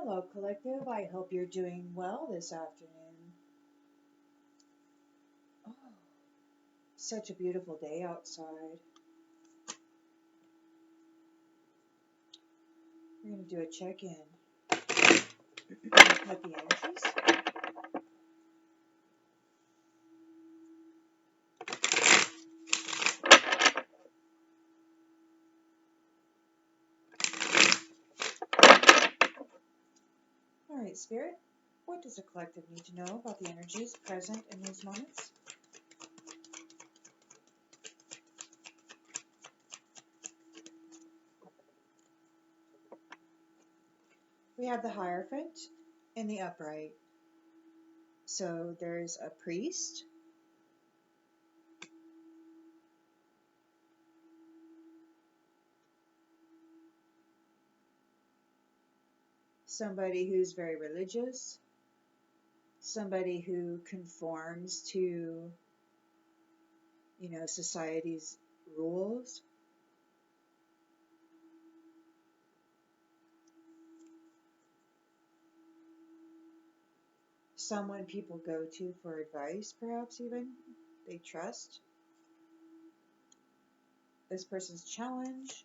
Hello, collective. I hope you're doing well this afternoon. Oh, such a beautiful day outside. We're going to do a check-in with the energies. All right, Spirit, what does the collective need to know about the energies present in these moments? We have the Hierophant in the upright. So there's a priest, somebody who's very religious, somebody who conforms to, society's rules. Someone people go to for advice, perhaps even they trust. This person's challenge.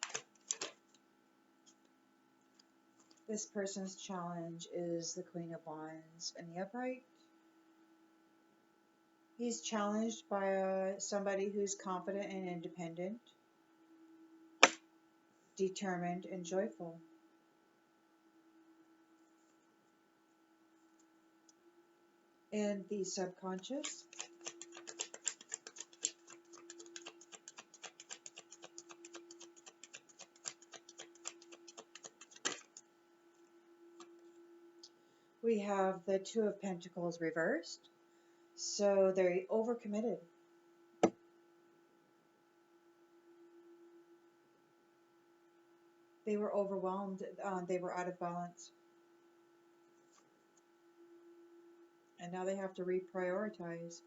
This person's challenge is the Queen of Wands in the upright. He's challenged by somebody who's confident and independent, determined and joyful. In the subconscious, we have the Two of Pentacles reversed. So they're overcommitted. They were overwhelmed. They were out of balance. And now they have to reprioritize.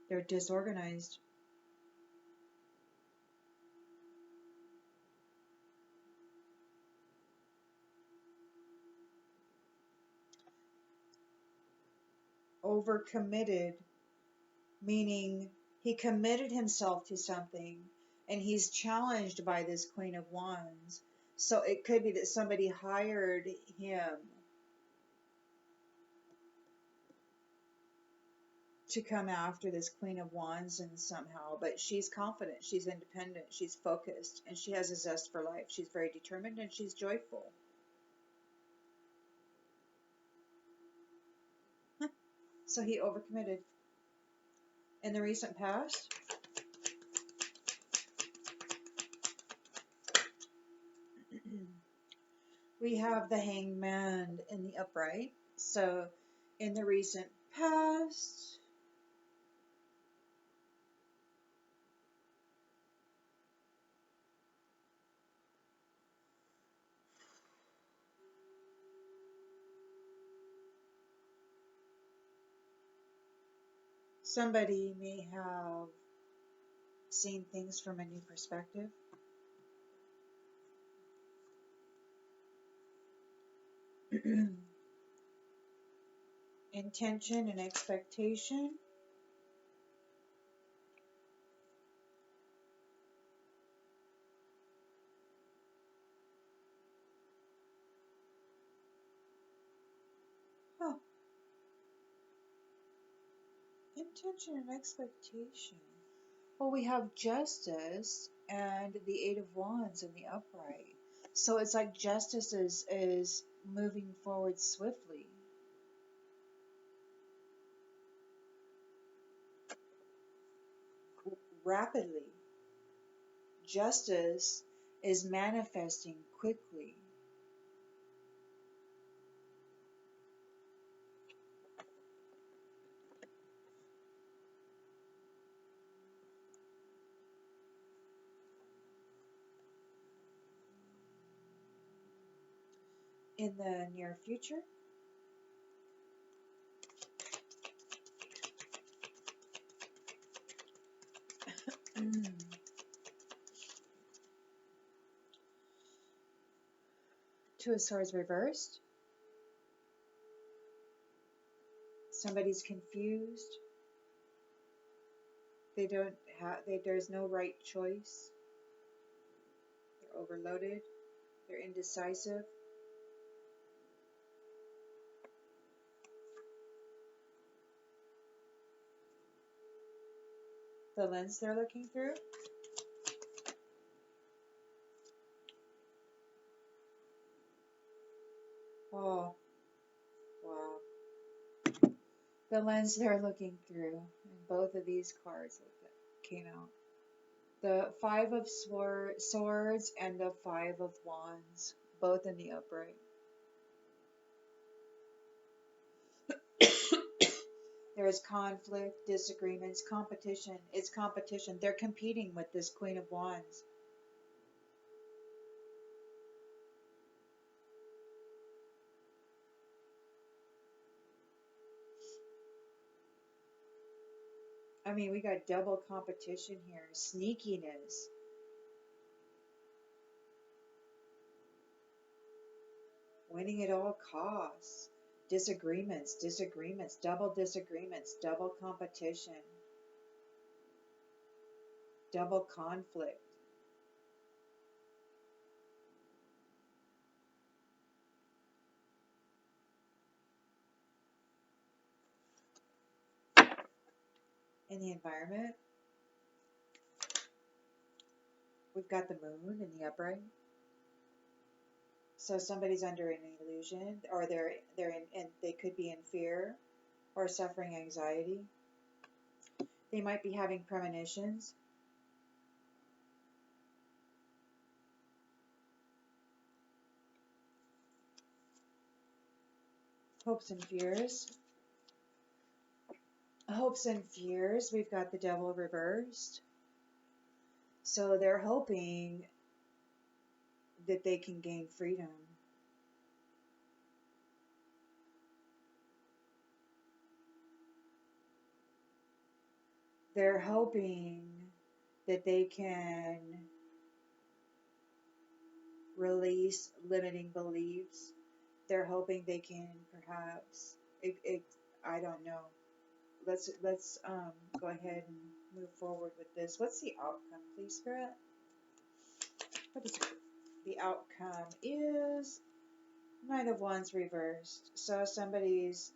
They're disorganized. Overcommitted, meaning he committed himself to something and he's challenged by this Queen of Wands. So it could be that somebody hired him to come after this Queen of Wands and somehow, but she's confident, she's independent, she's focused, and she has a zest for life. She's very determined and she's joyful. So he overcommitted. In the recent past, we have the Hangman in the upright. So in the recent past, somebody may have seen things from a new perspective. Intention and expectation. Huh. Intention and expectation. Well, we have justice and the Eight of Wands in the upright. So it's like justice is moving forward swiftly. Rapidly. Justice is manifesting quickly. In the near future, Two of Swords reversed. Somebody's confused. They don't have. There's no right choice. They're overloaded. They're indecisive. The lens they're looking through. Oh, wow. The lens they're looking through. And both of these cards that came out. The Five of Swords and the Five of Wands. Both in the upright. There is conflict, disagreements, competition. It's competition. They're competing with this Queen of Wands. I mean, we got double competition here. Sneakiness. Winning at all costs. Disagreements, double competition, double conflict. In the environment, we've got the moon in the upright. So somebody's under an illusion, or they could be in fear or suffering anxiety. They might be having premonitions. Hopes and fears. Hopes and fears. We've got the devil reversed. So they're hoping that they can gain freedom. They're hoping that they can release limiting beliefs. They're hoping they can perhaps, I don't know. Let's go ahead and move forward with this. What's the outcome, please, Spirit? What is the outcome? Is Knight of Wands reversed. So somebody's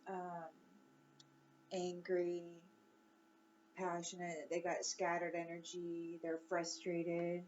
angry, passionate. They got scattered energy. They're frustrated.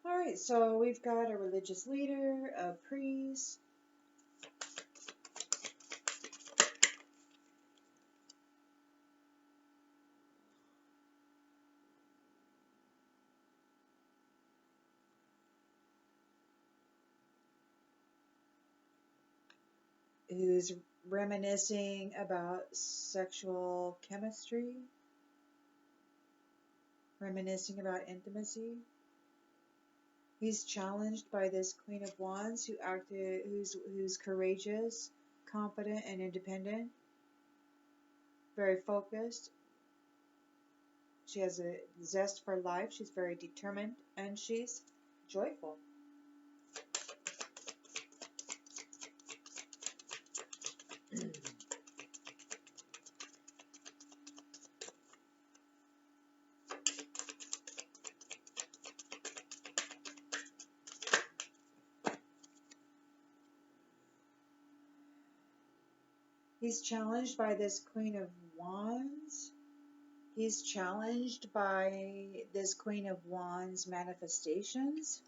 Alright, so we've got a religious leader, a priest, who's reminiscing about sexual chemistry, reminiscing about intimacy. He's challenged by this Queen of Wands who's courageous, confident, and independent, very focused. She has a zest for life. She's very determined, and she's joyful. He's challenged by this Queen of Wands. He's challenged by this Queen of Wands manifestations.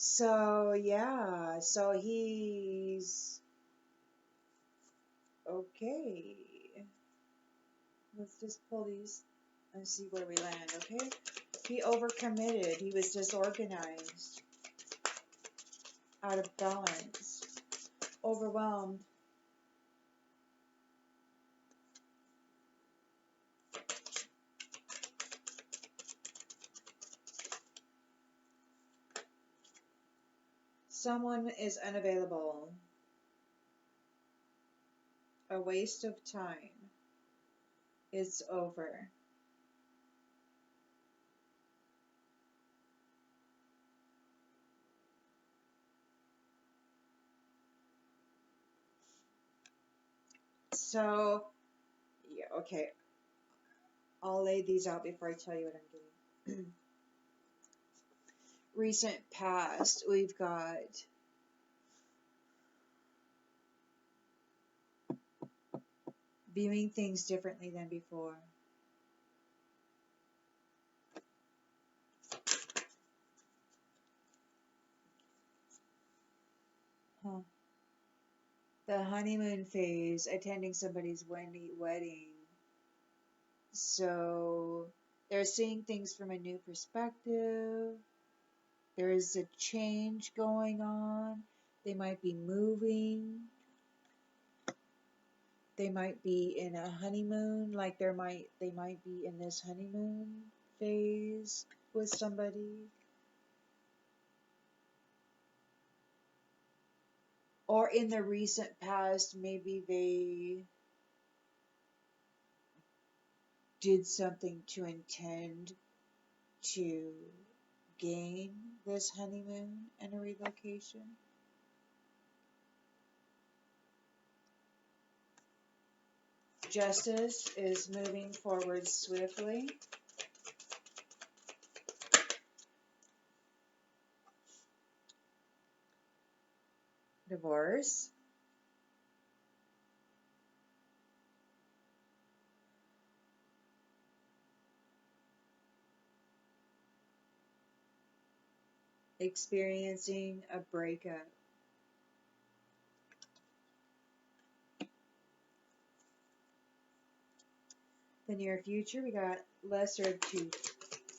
So yeah, so he's okay. Let's just pull these and see where we land, okay? He overcommitted. He was disorganized, out of balance, overwhelmed. Someone is unavailable. A waste of time. It's over. So, yeah, okay. I'll lay these out before I tell you what I'm doing. Recent past, we've got viewing things differently than before. Huh. The honeymoon phase, attending somebody's wedding. So they're seeing things from a new perspective. There is a change going on. They might be moving. They might be in a honeymoon, like they might be in this honeymoon phase with somebody. Or in the recent past, maybe they did something to intend to gain this honeymoon and a relocation. Justice is moving forward swiftly. Divorce. Experiencing a breakup. The near future, we got lesser of two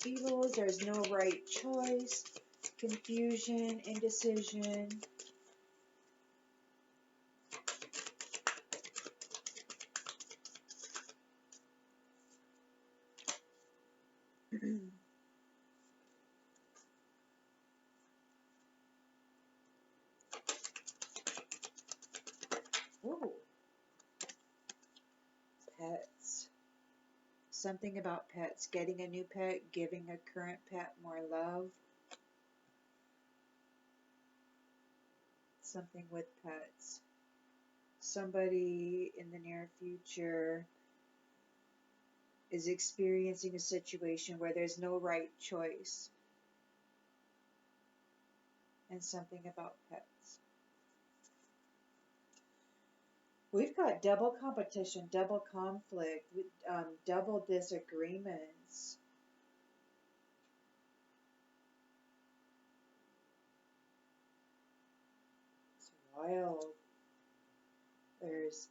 evils. There's no right choice. Confusion, indecision. Ooh, pets. Something about pets. Getting a new pet, giving a current pet more love. Something with pets. Somebody in the near future is experiencing a situation where there's no right choice. And something about pets. We've got double competition, double conflict, double disagreements. It's wild. There's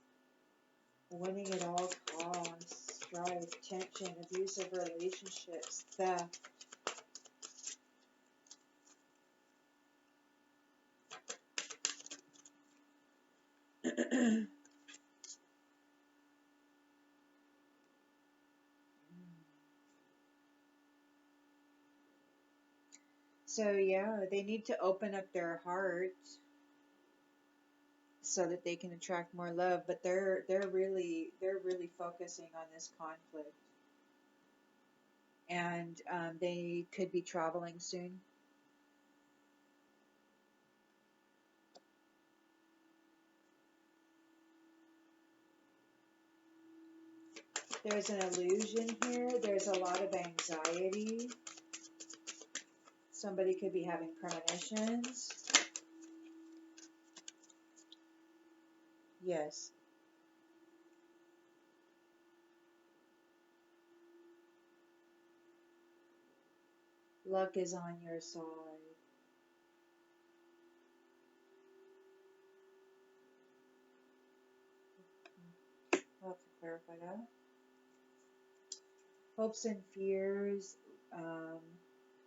winning at all costs, strife, tension, abusive relationships, theft. So yeah, they need to open up their heart so that they can attract more love, but they're really focusing on this conflict, and they could be traveling soon. There's an illusion here. There's a lot of anxiety. Somebody could be having premonitions. Yes. Luck is on your side. clarify that. Hopes and fears. Um,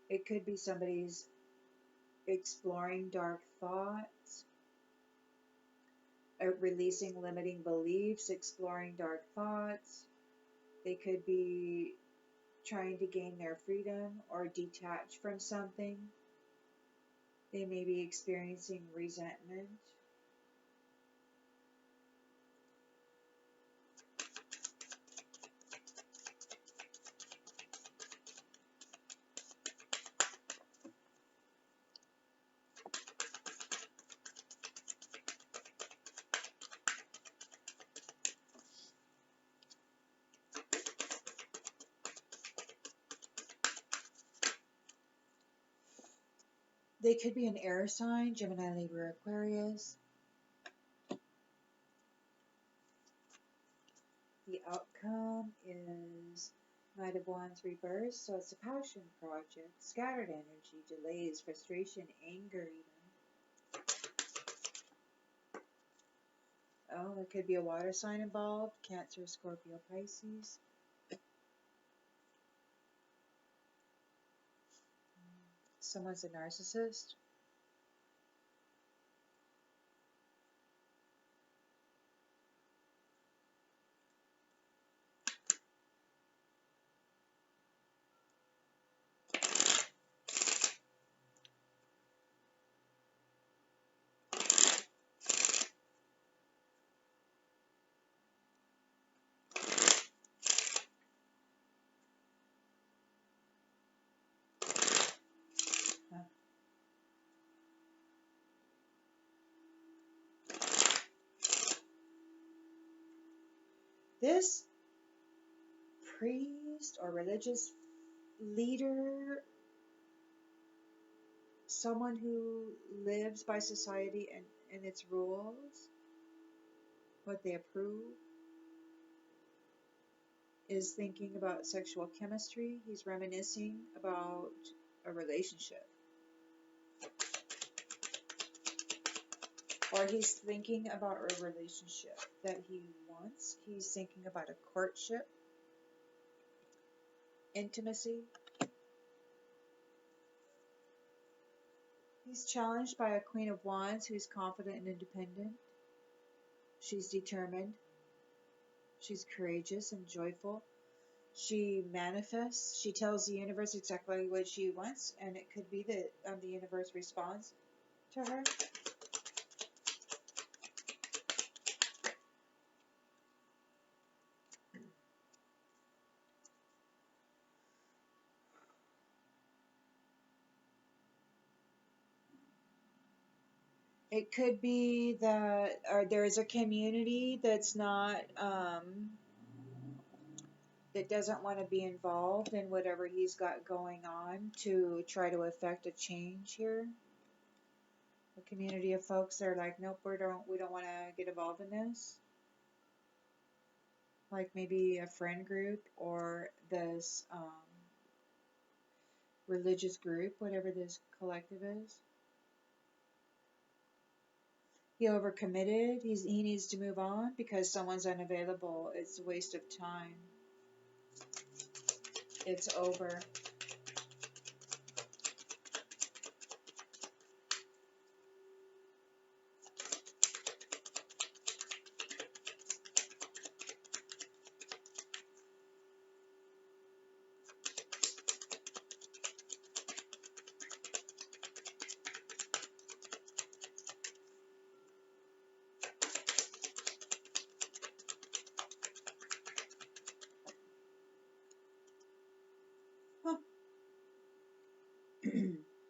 it could be somebody's exploring dark thoughts, releasing limiting beliefs, exploring dark thoughts. They could be trying to gain their freedom or detach from something. They may be experiencing resentment. They could be an air sign, Gemini, Libra, Aquarius. The outcome is Knight of Wands reversed, so it's a passion project, scattered energy, delays, frustration, anger even. Oh, there could be a water sign involved, Cancer, Scorpio, Pisces. Someone's a narcissist. This priest or religious leader, someone who lives by society and its rules, what they approve, is thinking about sexual chemistry. He's reminiscing about a relationship. Or he's thinking about a relationship that he wants. He's thinking about a courtship, intimacy. He's challenged by a Queen of Wands who's confident and independent. She's determined. She's courageous and joyful. She manifests. She tells the universe exactly what she wants, and it could be that the universe responds to her. It could be that there is a community that's not that doesn't want to be involved in whatever he's got going on to try to affect a change here. A community of folks that are like, nope, we don't want to get involved in this. Like maybe a friend group or this religious group, whatever this collective is. He overcommitted. He needs to move on because someone's unavailable. It's a waste of time. It's over. Huh.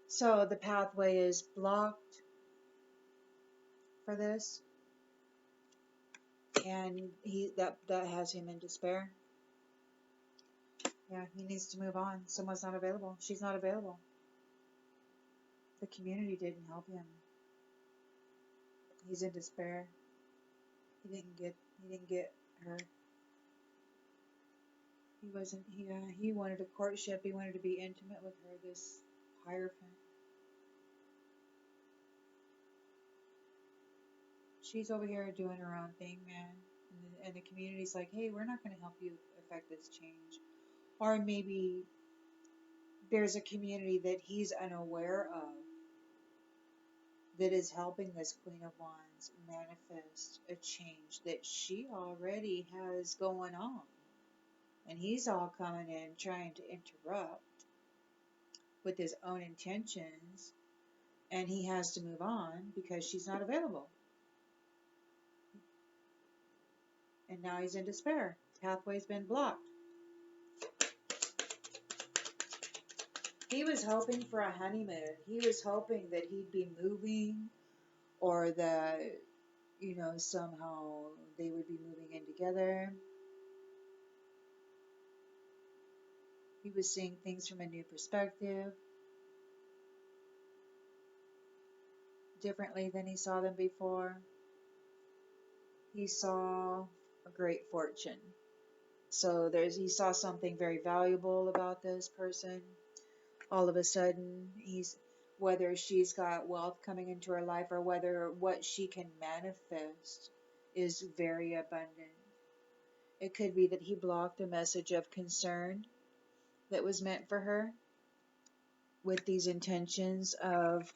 So the pathway is blocked for this, and that has him in despair. Yeah, he needs to move on. Someone's not available. She's not available. The community didn't help him. He's in despair. He didn't get her. He wanted a courtship. He wanted to be intimate with her, this Hierophant. She's over here doing her own thing, man. And the community's like, hey, we're not going to help you affect this change. Or maybe there's a community that he's unaware of that is helping this Queen of Wands manifest a change that she already has going on. And he's all coming in trying to interrupt with his own intentions, and he has to move on because she's not available. And now he's in despair. Pathway's been blocked. He was hoping for a honeymoon. He was hoping that he'd be moving, or that, somehow they would be moving in together. He was seeing things from a new perspective, differently than he saw them before. He saw a great fortune. So he saw something very valuable about this person. All of a sudden, whether she's got wealth coming into her life or whether what she can manifest is very abundant. It could be that he blocked a message of concern that was meant for her with these intentions of,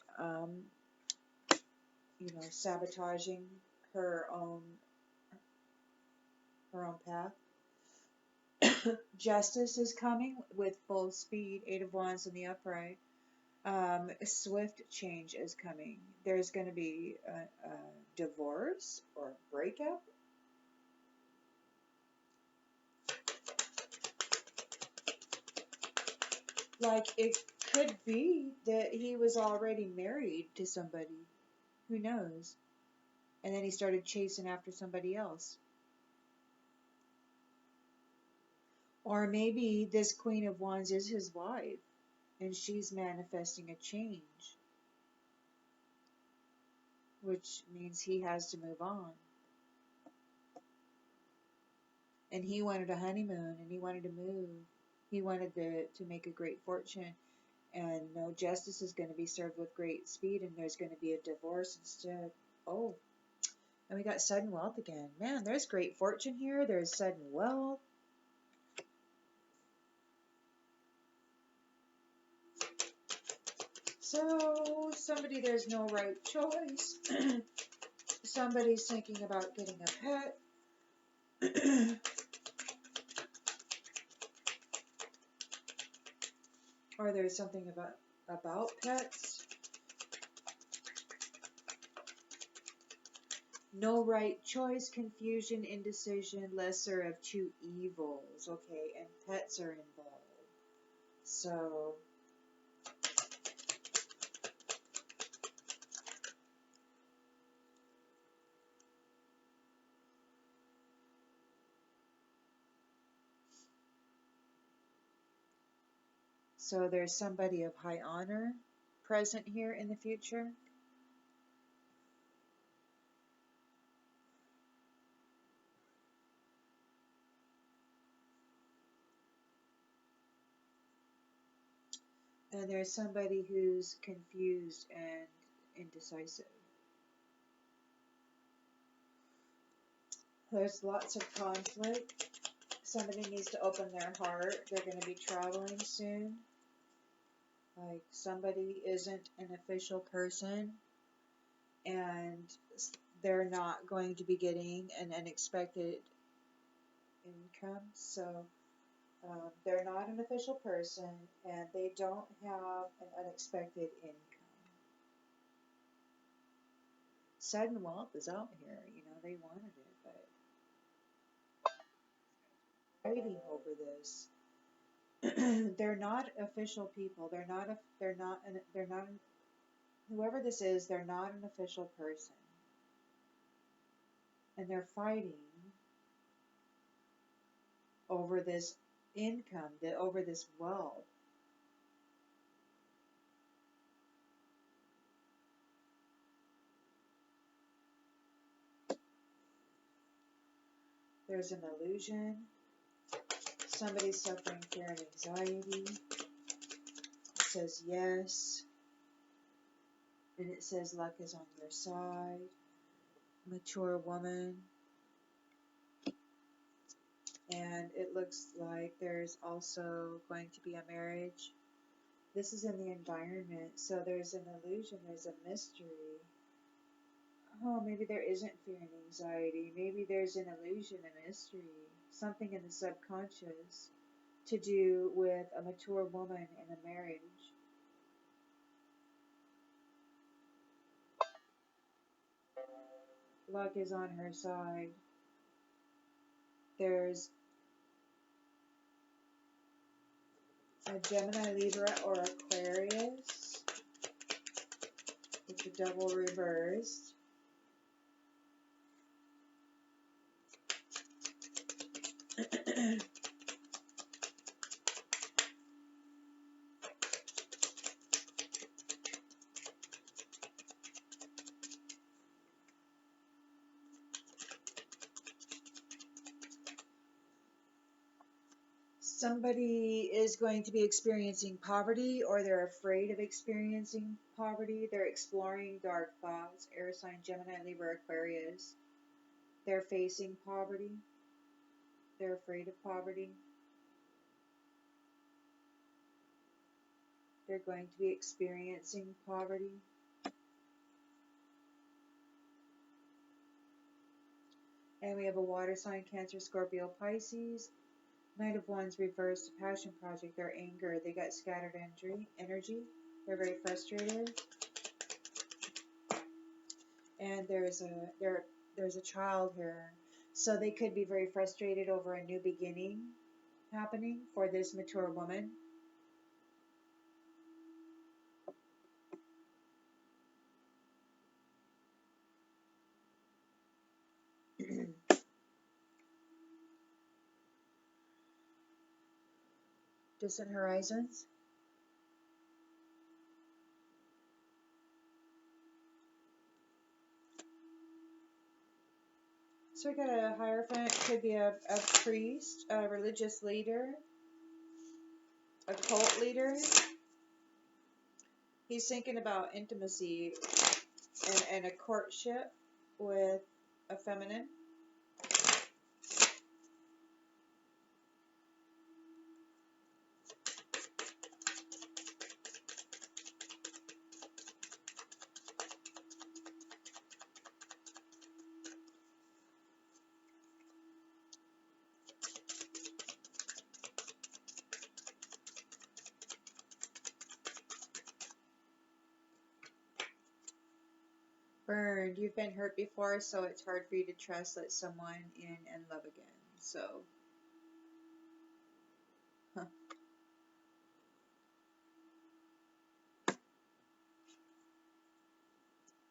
sabotaging her own path. Justice is coming with full speed. Eight of Wands in the upright. A swift change is coming. There's going to be a divorce or breakup. Like, it could be that he was already married to somebody. Who knows? And then he started chasing after somebody else. Or maybe this Queen of Wands is his wife, and she's manifesting a change, which means he has to move on. And he wanted a honeymoon, and he wanted to move. He wanted to make a great fortune, and no, justice is going to be served with great speed, and there's going to be a divorce instead. Oh, and we got sudden wealth again. Man, there's great fortune here. There's sudden wealth. So, there's no right choice. Somebody's thinking about getting a pet. Or there's something about pets. No right choice, confusion, indecision, lesser of two evils. Okay, and pets are involved. So there's somebody of high honor present here in the future. And there's somebody who's confused and indecisive. There's lots of conflict. Somebody needs to open their heart. They're going to be traveling soon. Like, somebody isn't an official person, and they're not going to be getting an unexpected income. So they're not an official person, and they don't have an unexpected income. Sudden wealth is out here. They wanted it, but fighting over this. They're not official people. Whoever this is, they're not an official person. And they're fighting over this income, over this wealth. There's an illusion. Somebody's suffering fear and anxiety. It says yes. And it says luck is on your side. Mature woman. And it looks like there's also going to be a marriage. This is in the environment, so there's an illusion, there's a mystery. Oh, maybe there isn't fear and anxiety. Maybe there's an illusion, a mystery, something in the subconscious to do with a mature woman in a marriage. Luck is on her side. There's a Gemini, Libra, or Aquarius with the double reversed. Somebody is going to be experiencing poverty, or they're afraid of experiencing poverty. They're exploring dark thoughts. Air sign, Gemini, Libra, Aquarius. They're facing poverty. They're afraid of poverty. They're going to be experiencing poverty. And we have a water sign, Cancer, Scorpio, Pisces. Knight of Wands reversed, passion project, their anger. They got scattered energy. They're very frustrated. And there's a child here. So they could be very frustrated over a new beginning happening for this mature woman. Distant horizons. So we got a Hierophant, could be a priest, a religious leader, a cult leader. He's thinking about intimacy and a courtship with a feminine. Burned. You've been hurt before, so it's hard for you to trust let someone in and love again. So, huh.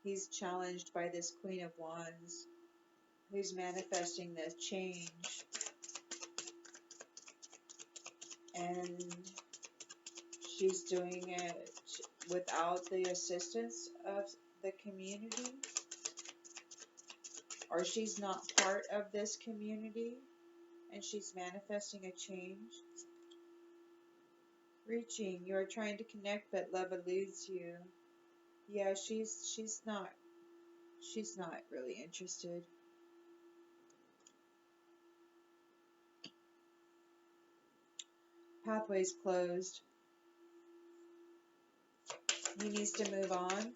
He's challenged by this Queen of Wands, who's manifesting this change. And she's doing it without the assistance of the community. Or she's not part of this community, and she's manifesting a change. Reaching, you're trying to connect, but love eludes you. Yeah, she's not really interested. Pathway's closed. He needs to move on.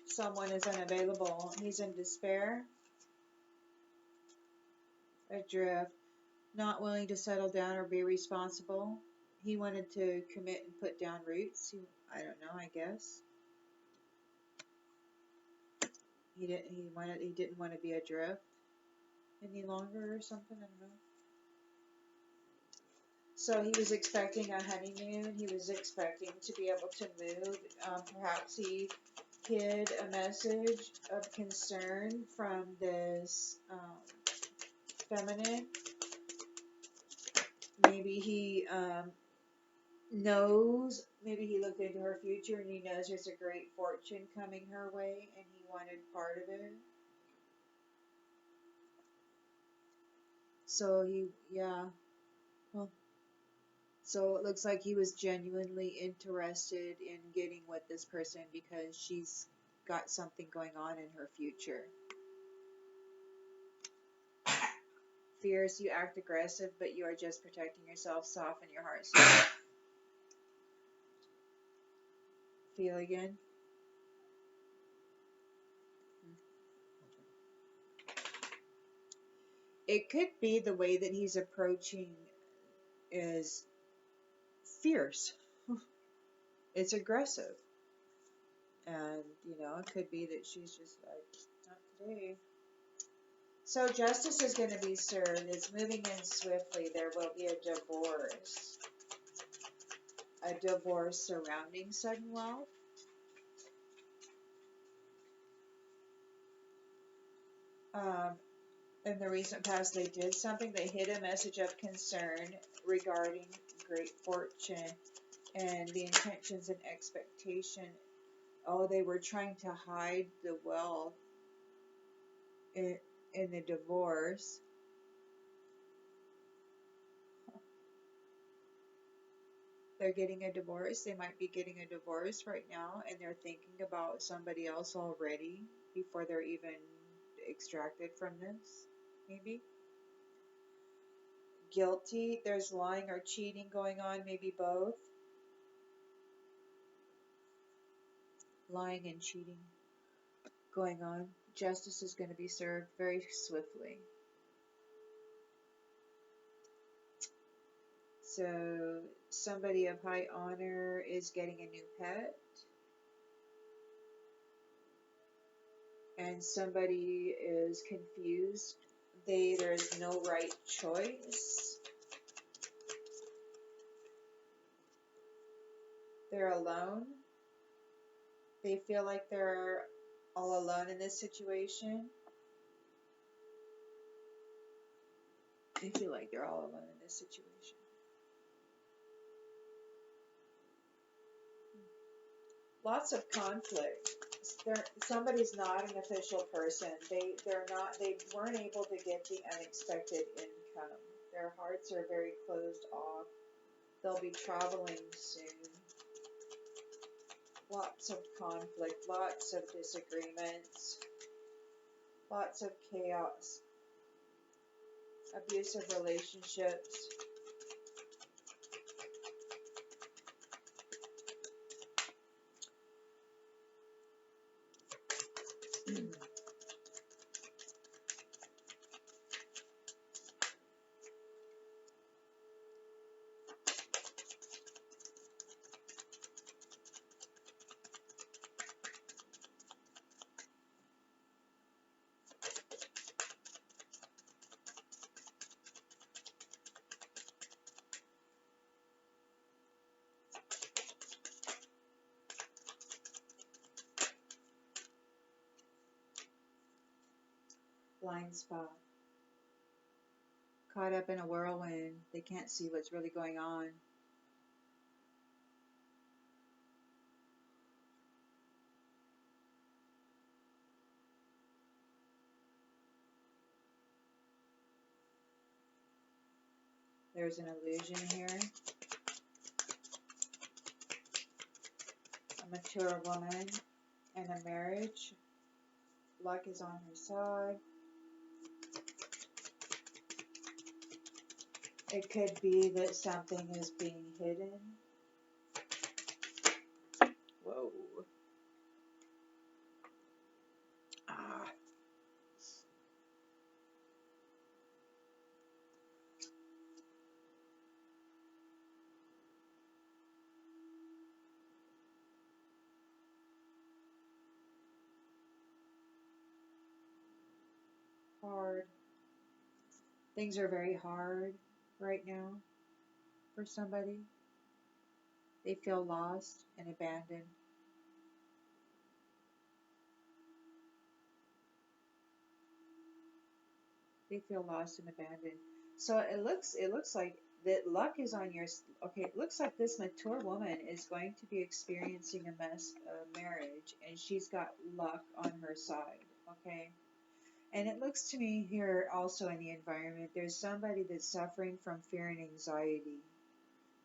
Someone is unavailable. He's in despair. Adrift. Not willing to settle down or be responsible. He wanted to commit and put down roots. I don't know, I guess. He didn't want to be adrift any longer or something, I don't know. So he was expecting a honeymoon. He was expecting to be able to move. Perhaps he hid a message of concern from this feminine. Maybe he knows, maybe he looked into her future and he knows there's a great fortune coming her way and he wanted part of it. So so it looks like he was genuinely interested in getting with this person because she's got something going on in her future. Fierce, you act aggressive, but you are just protecting yourself. Soften your heart. Feel again. It could be the way that he's approaching is fierce. It's aggressive. And, it could be that she's just like, not today. So justice is going to be served. It's moving in swiftly. There will be a divorce. A divorce surrounding sudden wealth. In the recent past, they did something. They hid a message of concern regarding great fortune and the intentions and expectation. Oh, they were trying to hide the wealth in the divorce. They're getting a divorce. They might be getting a divorce right now, and they're thinking about somebody else already before they're even extracted from this, maybe. Guilty. There's lying or cheating going on, maybe both. Lying and cheating going on. Justice is going to be served very swiftly. So somebody of high honor is getting a new pet. And somebody is confused. There is no right choice. They're alone. They feel like they're all alone in this situation. They feel like they're all alone in this situation. Lots of conflict. Somebody's not an official person. They weren't able to get the unexpected income. Their hearts are very closed off. They'll be traveling soon. Lots of conflict, lots of disagreements, lots of chaos, abusive relationships. Blind spot. Caught up in a whirlwind. They can't see what's really going on. There's an illusion here. A mature woman and a marriage. Luck is on her side. It could be that something is being hidden. Whoa. Ah. Hard. Things are very hard right now for somebody. They feel lost and abandoned. They feel lost and abandoned. So it looks like that luck is on your. Okay, it looks like this mature woman is going to be experiencing a marriage, and she's got luck on her side. Okay. And it looks to me here also in the environment, there's somebody that's suffering from fear and anxiety.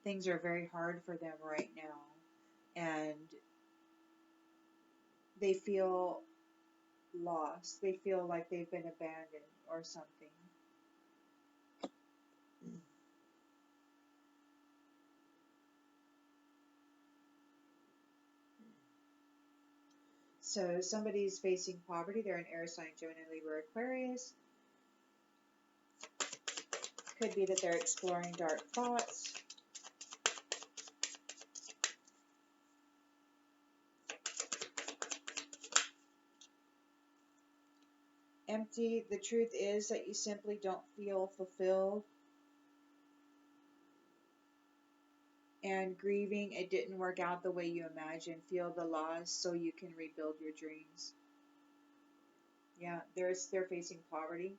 Things are very hard for them right now. And they feel lost. They feel like they've been abandoned or something. So somebody's facing poverty. They're an air sign, Gemini, Libra, Aquarius. Could be that they're exploring dark thoughts. Empty. The truth is that you simply don't feel fulfilled. And grieving, it didn't work out the way you imagined. Feel the loss so you can rebuild your dreams. Yeah, they're facing poverty.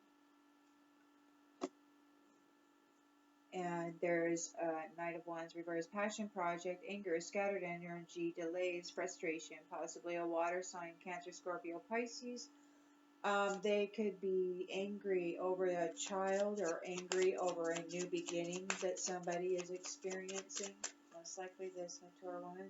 And there's Knight of Wands, reverse, passion project, anger, scattered energy, delays, frustration, possibly a water sign, Cancer, Scorpio, Pisces. They could be angry over a child or angry over a new beginning that somebody is experiencing. Most likely this mature woman.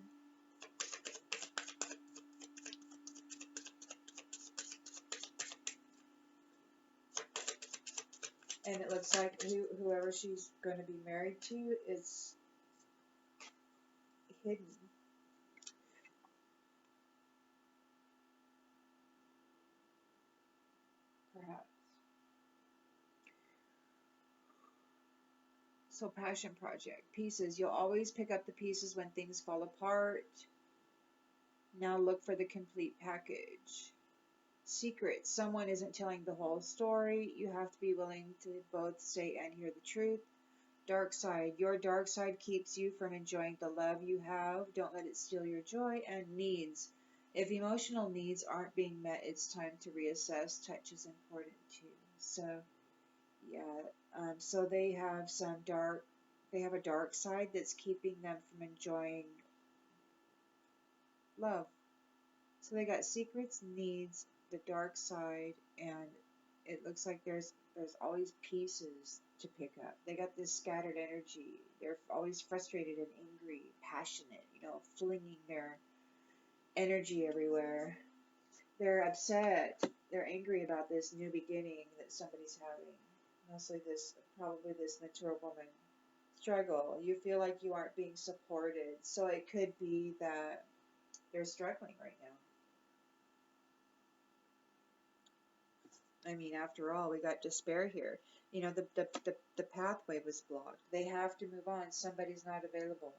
And it looks like whoever she's going to be married to is hidden. Perhaps. So passion project, pieces. You'll always pick up the pieces when things fall apart. Now look for the complete package. Secrets. Someone isn't telling the whole story. You have to be willing to both say and hear the truth. Dark side. Your dark side keeps you from enjoying the love you have. Don't let it steal your joy. And needs. If emotional needs aren't being met, it's time to reassess. Touch is important too. So, yeah. So they have a dark side that's keeping them from enjoying love. So they got secrets, needs, the dark side, and it looks like there's always pieces to pick up. They got this scattered energy. They're always frustrated and angry, passionate, flinging their energy everywhere. They're upset. They're angry about this new beginning that somebody's having. Mostly probably this mature woman. Struggle. You feel like you aren't being supported. So it could be that they're struggling right now. I mean, after all, we got despair here. The pathway was blocked. They have to move on. Somebody's not available.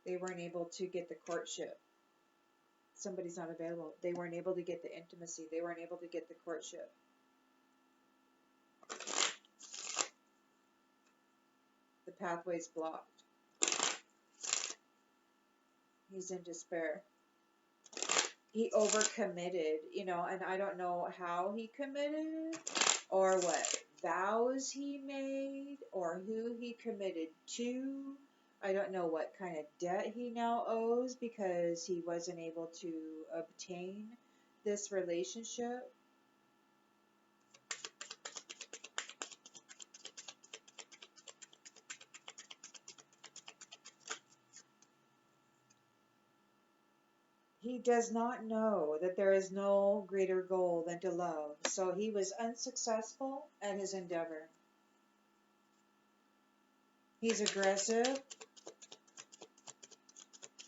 They weren't able to get the courtship. Somebody's not available. They weren't able to get the intimacy. They weren't able to get the courtship. The pathway's blocked. He's in despair. He overcommitted, and I don't know how he committed or what vows he made or who he committed to. I don't know what kind of debt he now owes because he wasn't able to obtain this relationship. He does not know that there is no greater goal than to love, so he was unsuccessful at his endeavor. He's aggressive.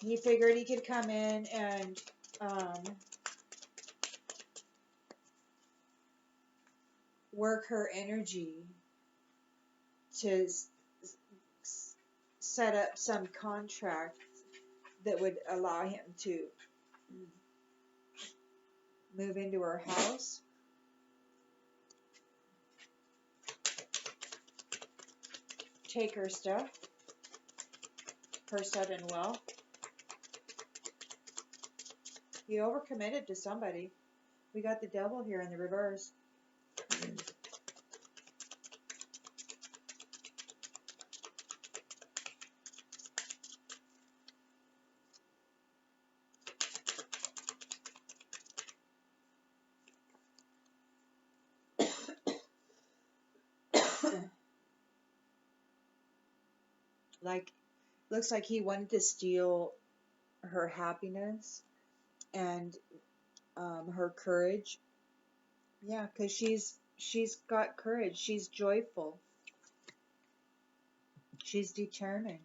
He figured he could come in and work her energy to set up some contract that would allow him to move into her house, take her stuff, her sudden wealth. He overcommitted to somebody. We got the devil here in the reverse. Looks like he wanted to steal her happiness and her courage. Yeah, because she's got courage. She's joyful. She's determined.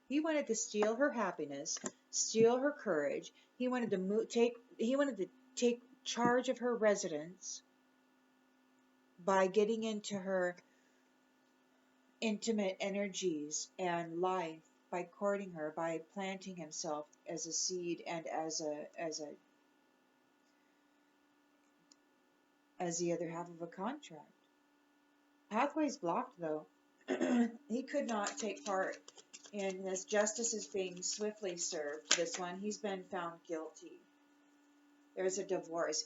He wanted to steal her happiness, steal her courage. He wanted to take charge of her residence by getting into her intimate energies and life, by courting her, by planting himself as a seed and as the other half of a contract. Pathway's blocked though. He could not take part in this. Justice is being swiftly served. This one, he's been found guilty. There's a divorce.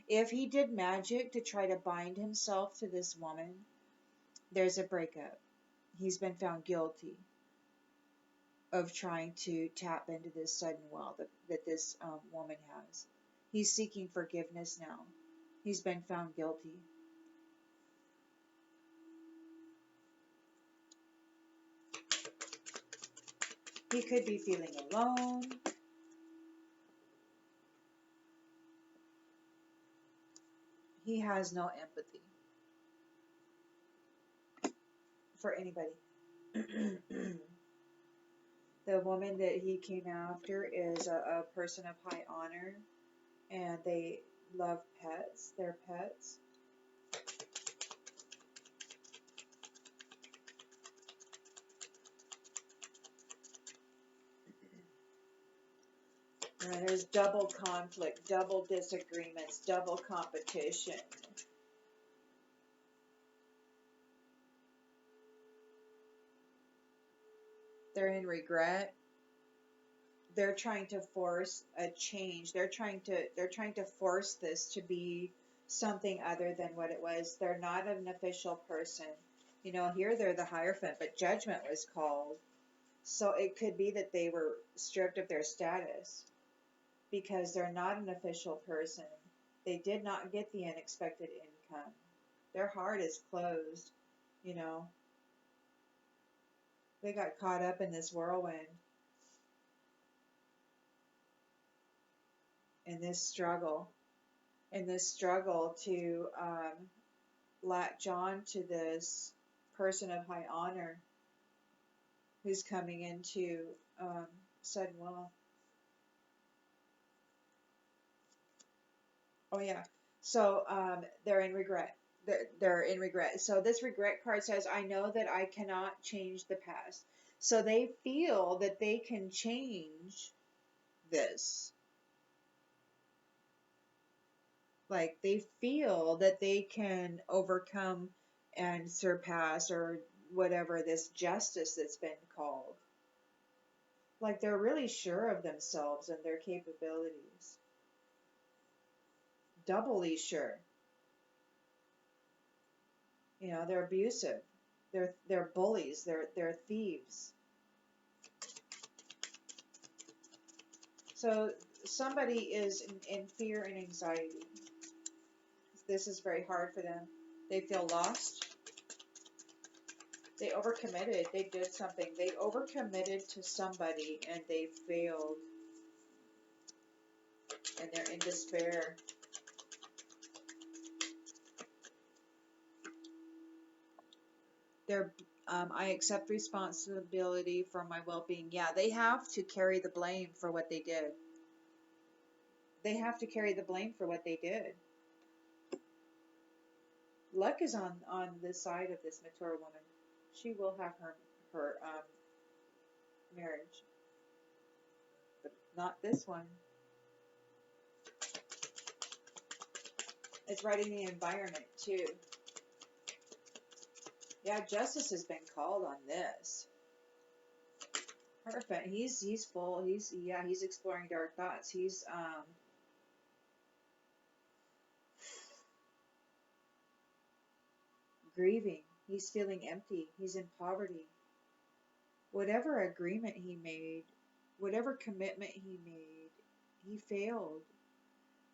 If he did magic to try to bind himself to this woman, there's a breakup. He's been found guilty of trying to tap into this sudden wealth that this woman has. He's seeking forgiveness now. He's been found guilty. He could be feeling alone. He has no empathy for anybody. The woman that he came after is a person of high honor, and they love pets. They're pets. And there's double conflict, double disagreements, double competition. They're in regret. They're trying to force a change. They're trying to force this to be something other than what it was. They're not an official person. You know, here they're the Hierophant, but judgment was called. So it could be that they were stripped of their status because they're not an official person. They did not get the unexpected income. Their heart is closed, you know. They got caught up in this whirlwind, in this struggle to latch on to this person of high honor who's coming into sudden wealth. Oh yeah. So they're in regret. They're in regret. So this regret card says, I know that I cannot change the past. So they feel that they can change this. Like they feel that they can overcome and surpass or whatever this justice that's been called. Like they're really sure of themselves and their capabilities. Doubly sure. You know, they're abusive. They're bullies. They're thieves. So somebody is in fear and anxiety. This is very hard for them. They feel lost. They overcommitted. They did something. They overcommitted to somebody and they failed. And they're in despair. I accept responsibility for my well-being. Yeah, they have to carry the blame for what they did. They have to carry the blame for what they did. Luck is on the side of this mature woman. She will have her marriage, but not this one. It's right in the environment too. Yeah, justice has been called on this. Perfect. He's full. He's exploring dark thoughts. He's grieving. He's feeling empty. He's in poverty. Whatever agreement he made, whatever commitment he made, he failed.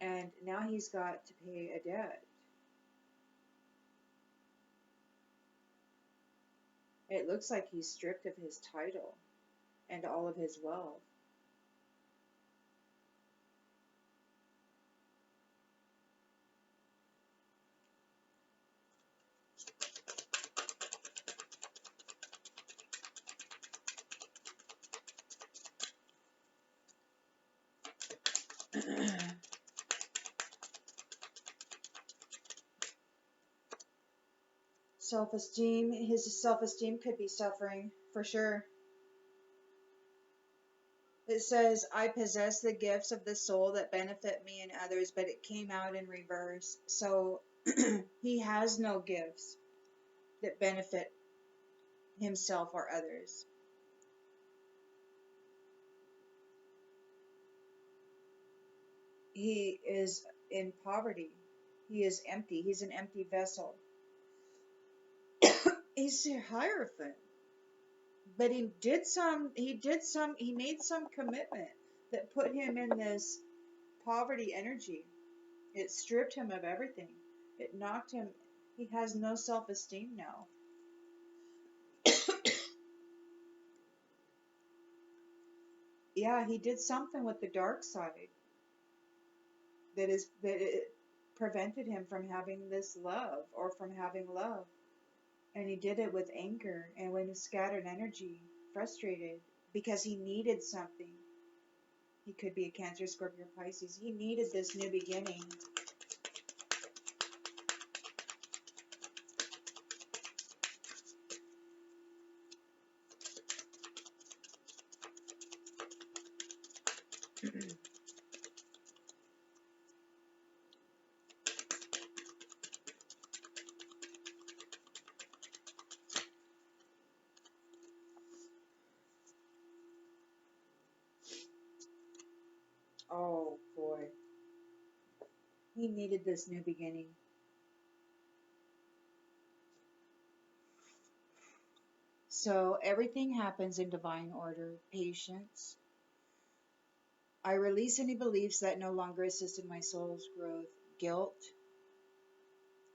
And now he's got to pay a debt. It looks like he's stripped of his title and all of his wealth. Self-esteem, his self-esteem could be suffering for sure. It says, I possess the gifts of the soul that benefit me and others, but it came out in reverse. So he has no gifts that benefit himself or others. He is in poverty. He is empty. He's an empty vessel. He's a hierophant. But he made some commitment that put him in this poverty energy. It stripped him of everything. It knocked him, he has no self-esteem now. Yeah, he did something with the dark side that it prevented him from having this love or from having love. And he did it with anger and with scattered energy, frustrated, because he needed something. He could be a Cancer, Scorpio, Pisces. He needed this new beginning. Oh boy. He needed this new beginning. So everything happens in divine order. Patience. I release any beliefs that no longer assist in my soul's growth. Guilt.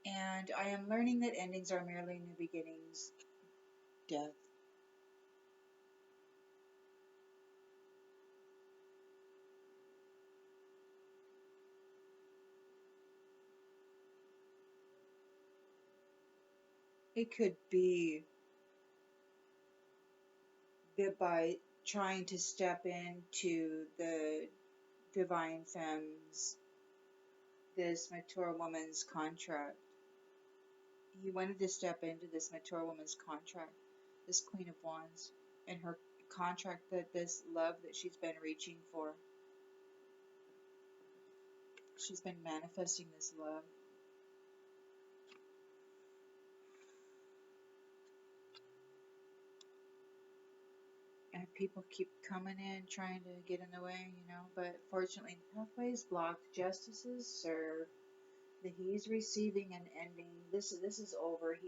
And I am learning that endings are merely new beginnings. Death. It could be that by trying to step into the divine femme's, this mature woman's contract. He wanted to step into this mature woman's contract, this Queen of Wands, and her contract, that this love that she's been reaching for. She's been manifesting this love. And people keep coming in, trying to get in the way, but fortunately the pathway is blocked. Justices serve. He's receiving an ending. This is over.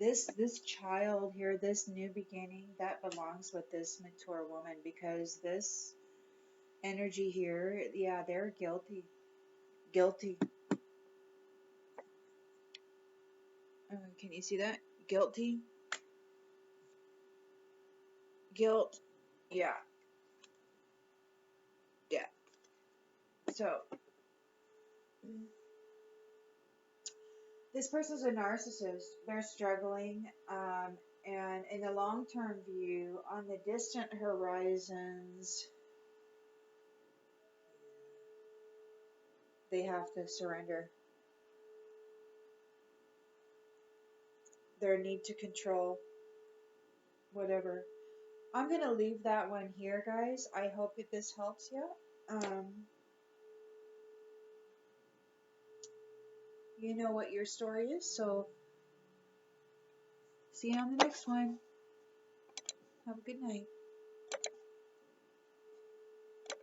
This child here, this new beginning, that belongs with this mature woman, because this energy here, yeah, they're guilty. Guilty. Can you see that? Guilty. Guilt. Yeah. Yeah. So this person's a narcissist. They're struggling, and in the long-term view, on the distant horizons, they have to surrender their need to control whatever. I'm going to leave that one here, guys. I hope that this helps you. You know what your story is, so see you on the next one. Have a good night.